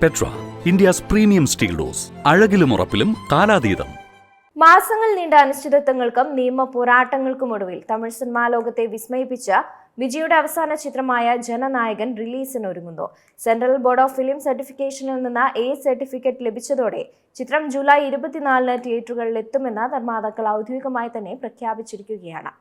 Petra, India's premium steel doors. അഴകിലും ഉറപ്പിലും കാലാതീതം. മാസങ്ങൾ നീണ്ട അനിശ്ചിതത്വങ്ങൾക്കും നിയമ പോരാട്ടങ്ങൾക്കുമൊടുവിൽ തമിഴ് സിനിമാ ലോകത്തെ വിസ്മയിപ്പിച്ച വിജയുടെ അവസാന ചിത്രമായ Jananayakan റിലീസിനൊരുങ്ങുന്നു. Central board of film സർട്ടിഫിക്കേഷനിൽ നിന്ന് എ സർട്ടിഫിക്കറ്റ് ലഭിച്ചതോടെ ചിത്രം ജൂലൈ 24 തിയേറ്ററുകളിൽ എത്തുമെന്ന് നിർമ്മാതാക്കൾ ഔദ്യോഗികമായി തന്നെ പ്രഖ്യാപിച്ചിരിക്കുകയാണ്.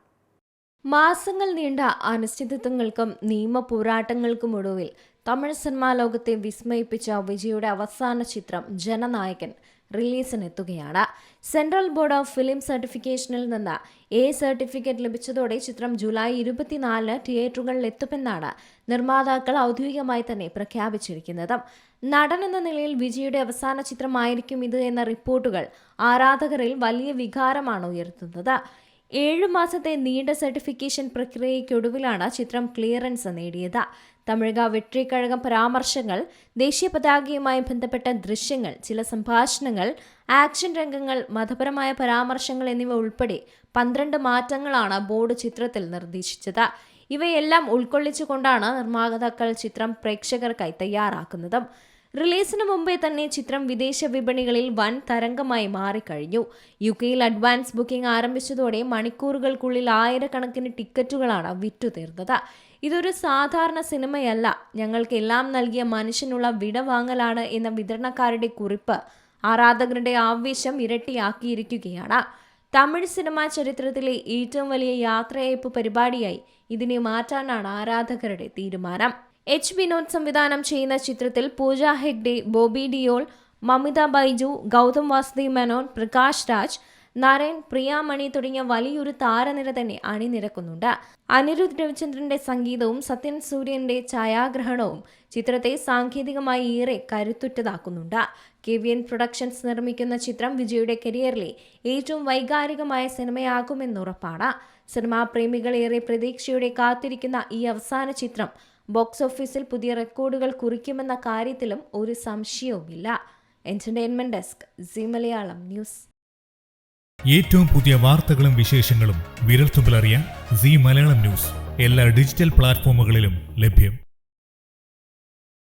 മാസങ്ങൾ നീണ്ട അനിശ്ചിതത്വങ്ങൾക്കും നിയമ പോരാട്ടങ്ങൾക്കുമൊടുവിൽ തമിഴ് സിനിമാ ലോകത്തെ വിസ്മയിപ്പിച്ച വിജയുടെ അവസാന ചിത്രം Jananayakan റിലീസിനെത്തുകയാണ്. Central board of film സർട്ടിഫിക്കേഷനിൽ നിന്ന് എ സർട്ടിഫിക്കറ്റ് ലഭിച്ചതോടെ ചിത്രം ജൂലൈ 24 തിയേറ്ററുകളിൽ എത്തുമെന്നാണ് നിർമ്മാതാക്കൾ ഔദ്യോഗികമായി തന്നെ പ്രഖ്യാപിച്ചിരിക്കുന്നത്. നടൻ എന്ന നിലയിൽ വിജയുടെ അവസാന ചിത്രമായിരിക്കും ഇത് എന്ന റിപ്പോർട്ടുകൾ ആരാധകരിൽ വലിയ വികാരമാണ് ഉയർത്തുന്നത്. 7 മാസത്തെ നീണ്ട സർട്ടിഫിക്കേഷൻ പ്രക്രിയയ്ക്കൊടുവിലാണ് ചിത്രം ക്ലിയറൻസ് നേടിയത്. തമിഴക വെട്രിക്കഴകം പരാമർശങ്ങൾ, ദേശീയ പതാകയുമായി ബന്ധപ്പെട്ട ദൃശ്യങ്ങൾ, ചില സംഭാഷണങ്ങൾ, ആക്ഷൻ രംഗങ്ങൾ, മതപരമായ പരാമർശങ്ങൾ എന്നിവ ഉൾപ്പെടെ 12 മാറ്റങ്ങളാണ് ബോർഡ് ചിത്രത്തിൽ നിർദ്ദേശിച്ചത്. ഇവയെല്ലാം ഉൾക്കൊള്ളിച്ചുകൊണ്ടാണ് നിർമ്മാതാക്കൾ ചിത്രം പ്രേക്ഷകർക്കായി തയ്യാറാക്കുന്നത്. റിലീസിന് മുമ്പേ തന്നെ ചിത്രം വിദേശ വിപണികളിൽ വൻ തരംഗമായി മാറിക്കഴിഞ്ഞു. UK അഡ്വാൻസ് ബുക്കിംഗ് ആരംഭിച്ചതോടെ മണിക്കൂറുകൾക്കുള്ളിൽ ആയിരക്കണക്കിന് ടിക്കറ്റുകളാണ് വിറ്റുതീർന്നത്. ഇതൊരു സാധാരണ സിനിമയല്ല, ഞങ്ങൾക്ക് എല്ലാം നൽകിയ മനുഷ്യനുള്ള വിടവാങ്ങലാണ് എന്ന വിതരണക്കാരുടെ കുറിപ്പ് ആരാധകരുടെ ആവേശം ഇരട്ടിയാക്കിയിരിക്കുകയാണ്. തമിഴ് സിനിമാ ചരിത്രത്തിലെ ഏറ്റവും വലിയ യാത്രയയപ്പ് പരിപാടിയായി ഇതിനെ മാറ്റാനാണ് ആരാധകരുടെ തീരുമാനം. വിനോദ് സംവിധാനം ചെയ്യുന്ന ചിത്രത്തിൽ പൂജ ഹെഗ്ഡെ, ബോബി ഡിയോൾ, മമിത ബൈജു, ഗൗതം വാസുദേവ് മേനോൻ, പ്രകാശ് രാജ്, നരൻ, പ്രിയാമണി തുടങ്ങിയ വലിയൊരു താരനിര തന്നെ അണിനിരക്കുന്നുണ്ട്. അനിരുദ്ധ് രവിചന്ദ്രന്റെ സംഗീതവും സത്യൻ സൂര്യന്റെ ഛായാഗ്രഹണവും ചിത്രത്തെ സാങ്കേതികമായി ഏറെ കരുത്തുറ്റതാക്കുന്നുണ്ട്. KVN പ്രൊഡക്ഷൻസ് നിർമ്മിക്കുന്ന ചിത്രം വിജയുടെ കരിയറിലെ ഏറ്റവും വൈകാരികമായ സിനിമയാകുമെന്നുറപ്പാണ്. സിനിമാ പ്രേമികൾ ഏറെ പ്രതീക്ഷയോടെ കാത്തിരിക്കുന്ന ഈ അവസാന ചിത്രം ബോക്സ് ഓഫീസിൽ പുതിയ റെക്കോർഡുകൾ കുറിക്കുമെന്ന കാര്യത്തിലും ഒരു സംശയവുമില്ല. Entertainment desk, Zee Malayalam news. ഏറ്റവും പുതിയ വാർത്തകളും വിശേഷങ്ങളും വിരൽത്തുമ്പിലറിയാൻ സീ മലയാളം ന്യൂസ് എല്ലാ ഡിജിറ്റൽ പ്ലാറ്റ്ഫോമുകളിലും ലഭ്യം.